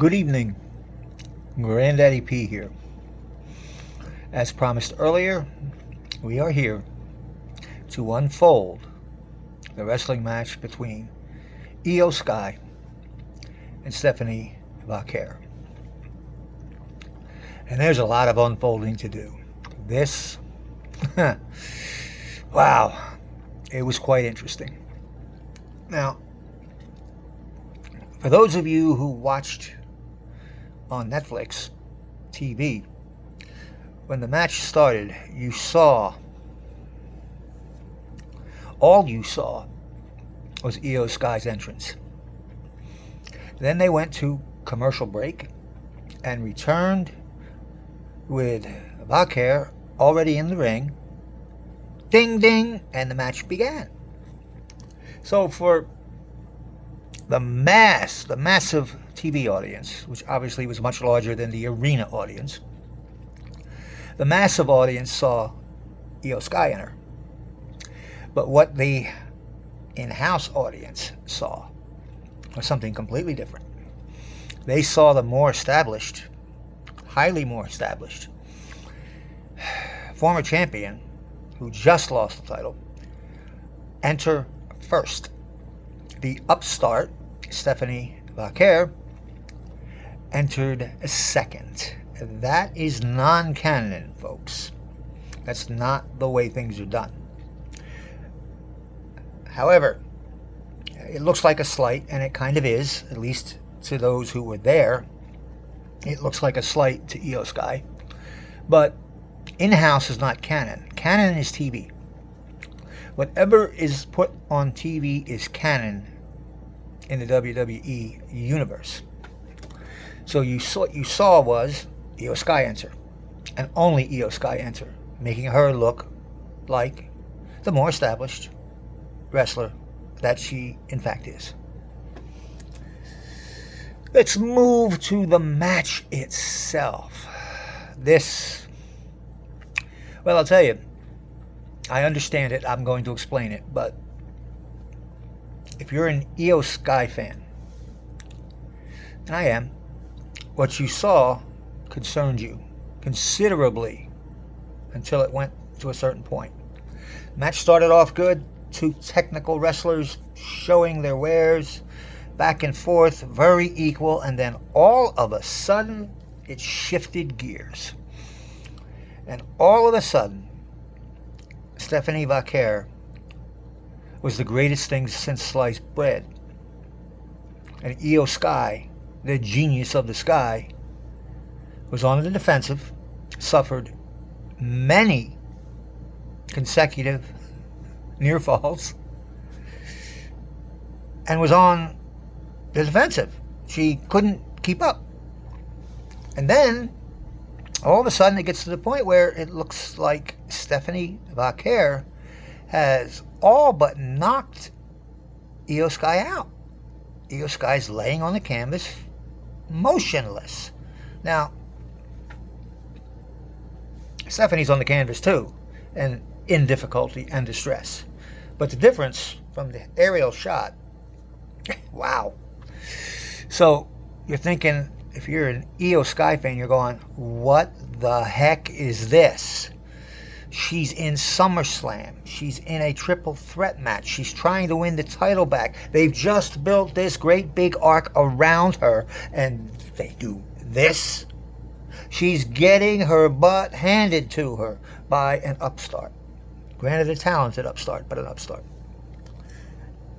Good evening, Granddaddy P here. As promised earlier, we are here to unfold the wrestling match between Io Sky and Stephanie Vaquer. And there's a lot of unfolding to do. This, wow, it was quite interesting. Now, for those of you who watched on Netflix TV, when the match started, all you saw was Io Sky's entrance. Then they went to commercial break and returned with Vaquer already in the ring. Ding ding, and the match began. So for the massive TV audience, which obviously was much larger than the arena audience, the massive audience saw Io Sky enter. But what the in-house audience saw was something completely different. They saw the highly more established, former champion who just lost the title enter first. The upstart, Stephanie Vaquer, entered second. That is non-canon, folks. That's not the way things are done. However, it looks like a slight, and it kind of is, at least to those who were there. It looks like a slight to Io Sky. But in-house is not canon. Canon is TV. Whatever is put on TV is canon in the WWE universe. So what you saw was Io Sky enter, and only Io Sky enter, making her look like the more established wrestler that she in fact is. Let's move to the match itself. Well, I'll tell you, I understand it. I'm going to explain it, but if you're an Io Sky fan, and I am, what you saw concerned you considerably until it went to a certain point. Match started off good. Two technical wrestlers showing their wares, back and forth, very equal, and then all of a sudden it shifted gears. And all of a sudden, Stephanie Vaquer was the greatest thing since sliced bread. And Io Sky, the genius of the sky, was on the defensive, suffered many consecutive near falls, and was on the defensive. She couldn't keep up. And then, all of a sudden, it gets to the point where it looks like Stephanie Vaquer has all but knocked Io Sky out. Io Sky's laying on the canvas, motionless. Now, Stephanie's on the canvas too, and in difficulty and distress. But the difference from the aerial shot, wow. So you're thinking, if you're an Io Sky fan, you're going, what the heck is this? She's in SummerSlam. She's in a triple threat match. She's trying to win the title back. They've just built this great big arc around her, and they do this. She's getting her butt handed to her by an upstart. Granted, a talented upstart, but an upstart.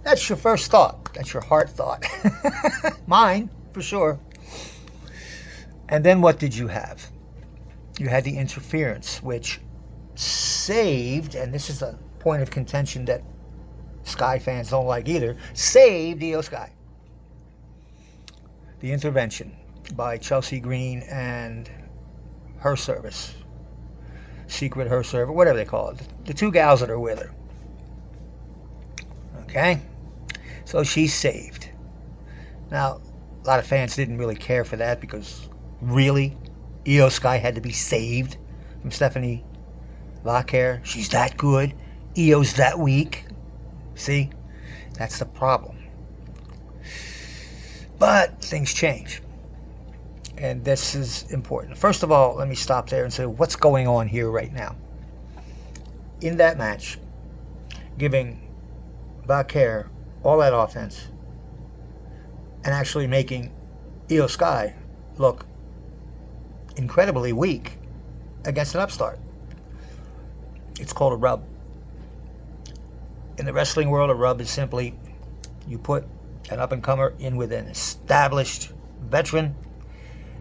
That's your first thought. That's your heart thought. Mine, for sure. And then what did you have? You had the interference, which saved, and this is a point of contention that Sky fans don't like either, saved Io Sky. The intervention by Chelsea Green and her service. Secret her server, whatever they call it. The two gals that are with her. Okay? So she's saved. Now, a lot of fans didn't really care for that because, really? Io Sky had to be saved from Stephanie Vaquer? She's that good? Io's that weak? See? That's the problem. But things change. And this is important. First of all, let me stop there and say what's going on here right now. In that match, giving Vaquer all that offense and actually making Io Sky look incredibly weak against an upstart. It's called a rub. In the wrestling world, a rub is simply you put an up-and-comer in with an established veteran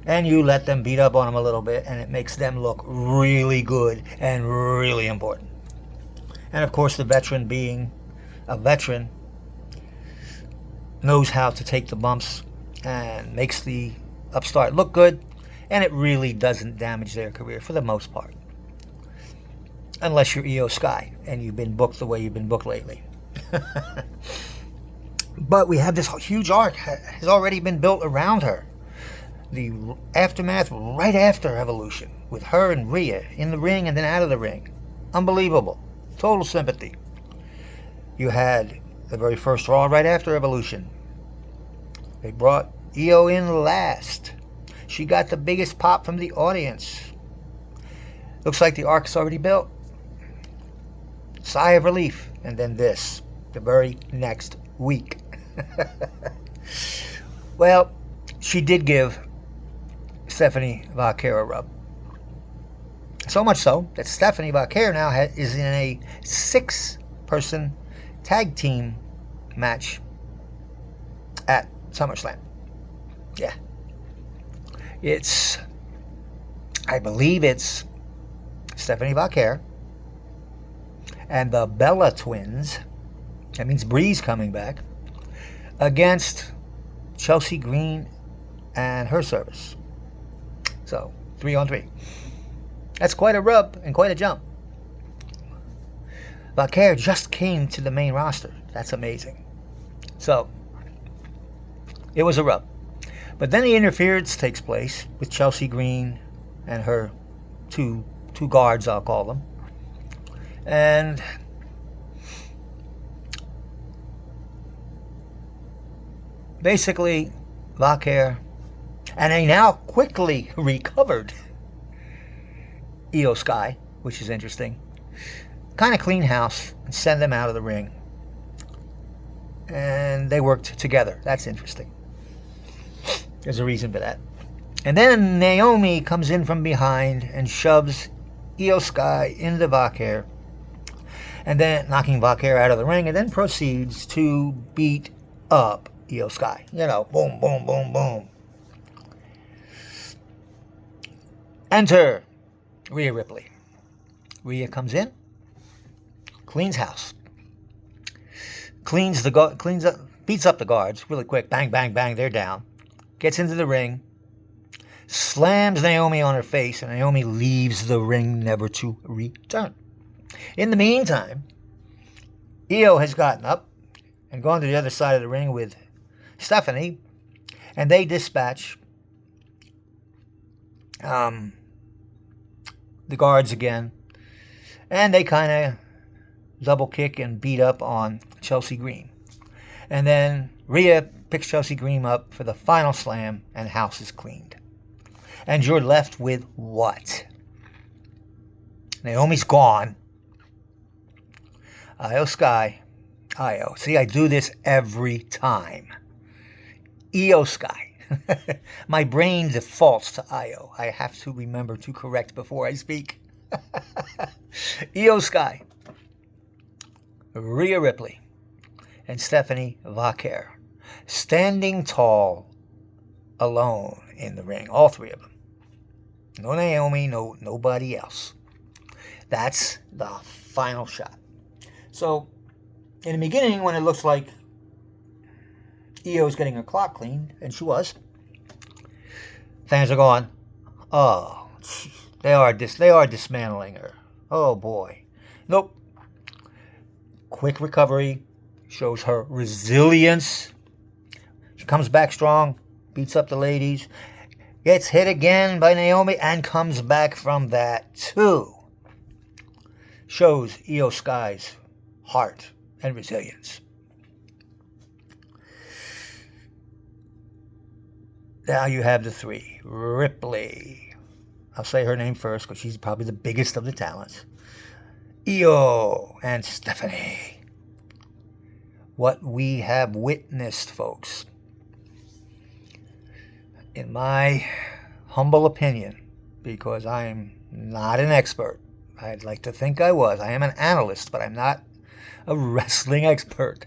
and you let them beat up on them a little bit, and it makes them look really good and really important. And of course, the veteran, being a veteran, knows how to take the bumps and makes the upstart look good, and it really doesn't damage their career for the most part. Unless you're Io Sky and you've been booked the way you've been booked lately. But we have this huge arc has already been built around her. The aftermath right after Evolution, with her and Rhea in the ring and then out of the ring. Unbelievable. Total sympathy. You had the very first Raw right after Evolution. They brought Io in last. She got the biggest pop from the audience. Looks like the arc's already built. Sigh of relief. And then this, the very next week. Well, she did give Stephanie Vaquer a rub. So much so that Stephanie Vaquer now is in a 6-person tag team match at SummerSlam. Yeah. I believe it's Stephanie Vaquer and the Bella Twins. That means Bree's coming back against Chelsea Green and her service. So, 3-on-3. That's quite a rub and quite a jump. Vaquer just came to the main roster. That's amazing. So, it was a rub. But then the interference takes place with Chelsea Green and her two guards, I'll call them. And basically, Vaquer and a now quickly recovered Io Sky, which is interesting, kind of clean house and send them out of the ring. And they worked together. That's interesting. There's a reason for that. And then Naomi comes in from behind and shoves Io Sky into Vaquer, and then knocking Vaquer out of the ring, and then proceeds to beat up Io Sky. You know, boom, boom, boom, boom. Enter Rhea Ripley. Rhea comes in, cleans house, beats up the guards really quick. Bang, bang, bang. They're down. Gets into the ring, slams Naomi on her face, and Naomi leaves the ring never to return. In the meantime, Io has gotten up and gone to the other side of the ring with Stephanie, and they dispatch the guards again, and they kind of double kick and beat up on Chelsea Green. And then Rhea picks Chelsea Green up for the final slam, and house is cleaned. And you're left with what? Naomi's gone. Io Sky. Io. See, I do this every time. Io Sky. My brain defaults to Io. I have to remember to correct before I speak. Io Sky, Rhea Ripley, and Stephanie Vaquer, standing tall, alone in the ring. All three of them. No Naomi, nobody else. That's the final shot. So, in the beginning, when it looks like Io's getting her clock cleaned, and she was, fans are going, oh, they are dismantling her. Oh boy. Nope. Quick recovery, shows her resilience. She comes back strong, beats up the ladies, gets hit again by Naomi, and comes back from that too. Shows Io Sky's heart and resilience. Now you have the three. Ripley. I'll say her name first because she's probably the biggest of the talents. Io and Stephanie. What we have witnessed, folks, in my humble opinion, because I am not an expert. I'd like to think I was. I am an analyst, but I'm not a wrestling expert.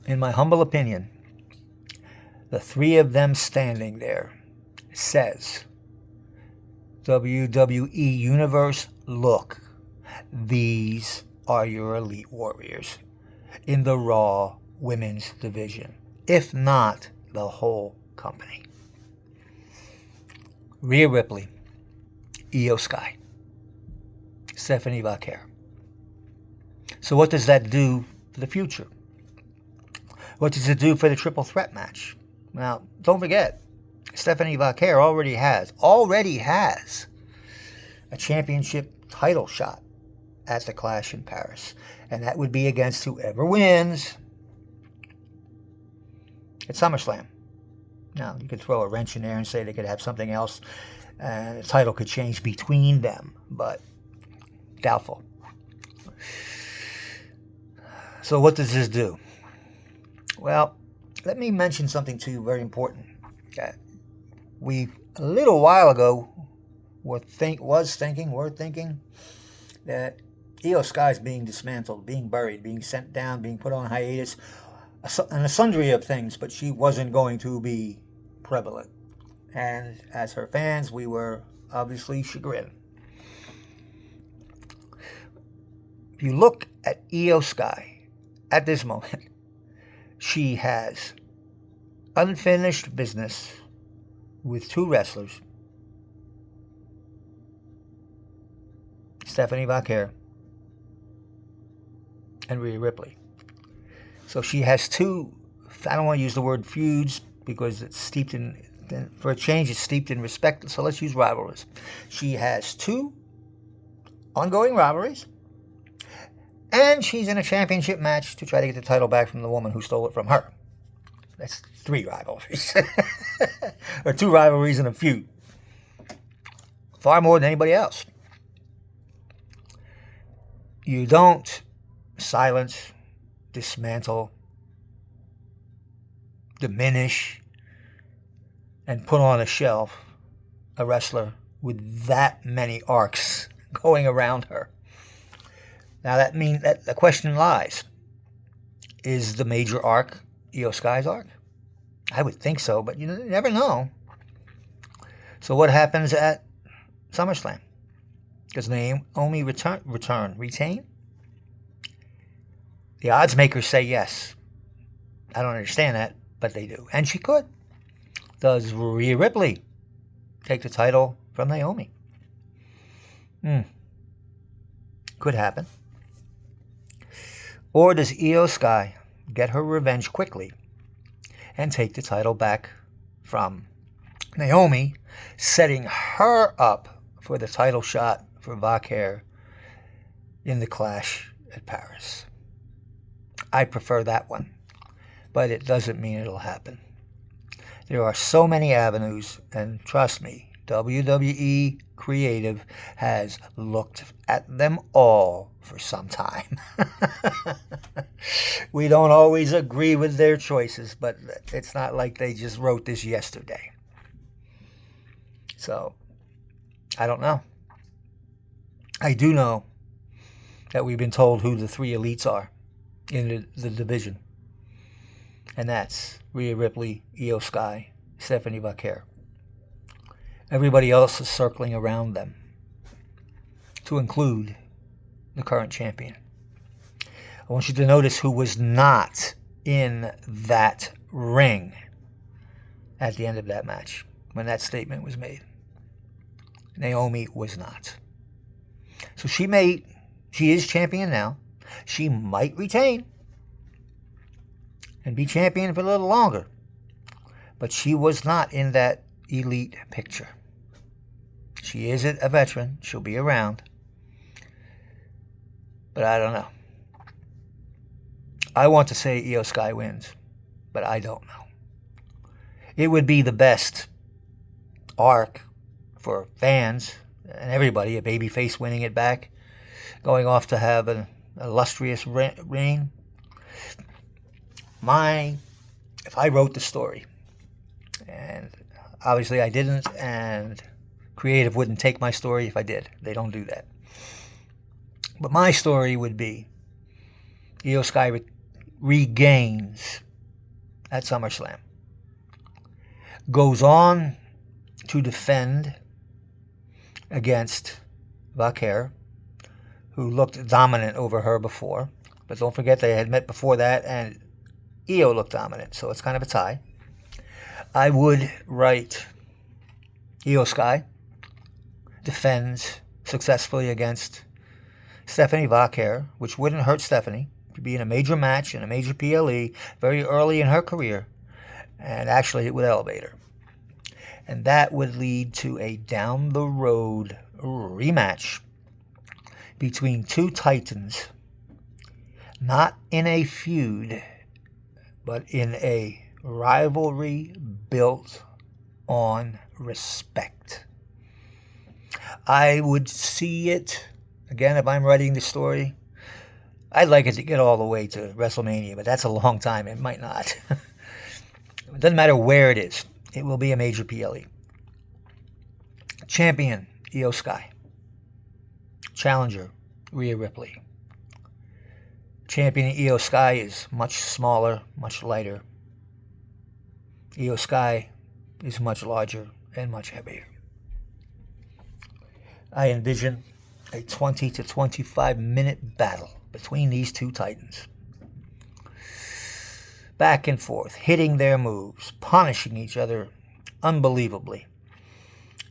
In my humble opinion, the three of them standing there says, WWE Universe, look, these are your elite warriors in the Raw Women's Division, if not the whole company. Rhea Ripley, Io Sky, Stephanie Vaquer. So what does that do for the future? What does it do for the triple threat match? Now, don't forget, Stephanie Vaquer already has a championship title shot at the Clash in Paris. And that would be against whoever wins at SummerSlam. Now, you could throw a wrench in there and say they could have something else, and the title could change between them, but doubtful. So what does this do? Well, let me mention something to you very important. We, a little while ago, were thinking that Io Sky's being dismantled, being buried, being sent down, being put on hiatus, and a sundry of things, but she wasn't going to be prevalent. And as her fans, we were obviously chagrined. If you look at Io Sky at this moment, she has unfinished business with two wrestlers, Stephanie Vaquer and Rhea Ripley. So she has two, I don't want to use the word feuds because it's steeped in, for a change, it's steeped in respect, so let's use rivalries. She has two ongoing rivalries, and she's in a championship match to try to get the title back from the woman who stole it from her. That's three rivalries. Or two rivalries and a feud. Far more than anybody else. You don't silence, dismantle, diminish, and put on a shelf a wrestler with that many arcs going around her. Now that means that the question lies, is the major arc Io Sky's arc? I would think so, but you never know. So what happens at SummerSlam? Does Naomi retain? The odds makers say yes. I don't understand that, but they do. And she could. Does Rhea Ripley take the title from Naomi? Could happen. Or does Io Sky get her revenge quickly and take the title back from Naomi, setting her up for the title shot for Vaquer in the Clash at Paris? I prefer that one, but it doesn't mean it'll happen. There are so many avenues, and trust me, WWE Creative has looked at them all for some time. We don't always agree with their choices, but it's not like they just wrote this yesterday. So, I don't know. I do know that we've been told who the three elites are in the division. And that's Rhea Ripley, Io Sky, Stephanie Vaquer. Everybody else is circling around them, to include the current champion. I want you to notice who was not in that ring at the end of that match when that statement was made. Naomi was not. So she is champion now. She might retain and be champion for a little longer, but she was not in that elite picture. She is a veteran. She'll be around. But I don't know. I want to say Io Sky wins, but I don't know. It would be the best arc for fans and everybody, a babyface winning it back, going off to have an illustrious reign. If I wrote the story, and obviously I didn't, and creative wouldn't take my story if I did. They don't do that. But my story would be Io Sky regains at SummerSlam, goes on to defend against Vaquer, who looked dominant over her before. But don't forget they had met before that, and Io looked dominant, so it's kind of a tie. I would write Io Sky defends successfully against Stephanie Vaquer, which wouldn't hurt Stephanie, to be in a major match, in a major PLE, very early in her career, and actually it would elevate her. And that would lead to a down-the-road rematch between two titans, not in a feud, but in a rivalry built on respect. I would see it, again, if I'm writing the story, I'd like it to get all the way to WrestleMania, but that's a long time. It might not. It doesn't matter where it is. It will be a major PLE. Champion, Io Sky. Challenger, Rhea Ripley. Champion Io Sky is much smaller, much lighter. Io Sky is much larger and much heavier. I envision a 20 to 25 minute battle between these two titans. Back and forth, hitting their moves, punishing each other unbelievably.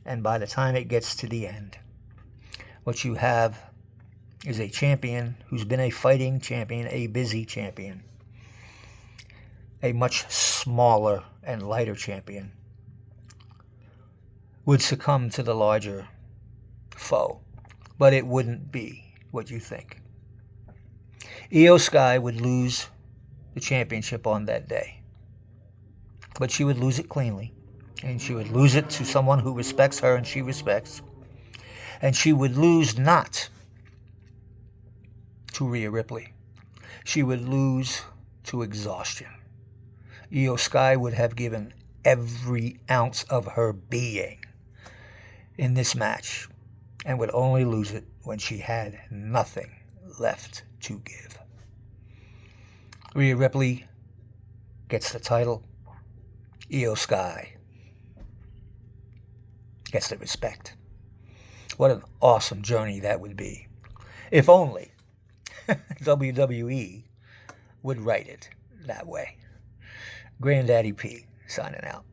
And by the time it gets to the end, what you have is a champion who's been a fighting champion, a busy champion, a much smaller and lighter champion, would succumb to the larger foe, but it wouldn't be what you think. Io Sky would lose the championship on that day, but she would lose it cleanly, and she would lose it to someone who respects her and she respects, and she would lose not to Rhea Ripley. She would lose to exhaustion. Io Sky would have given every ounce of her being in this match and would only lose it when she had nothing left to give. Rhea Ripley gets the title. Io Sky gets the respect. What an awesome journey that would be. If only WWE would write it that way. Granddaddy P signing out.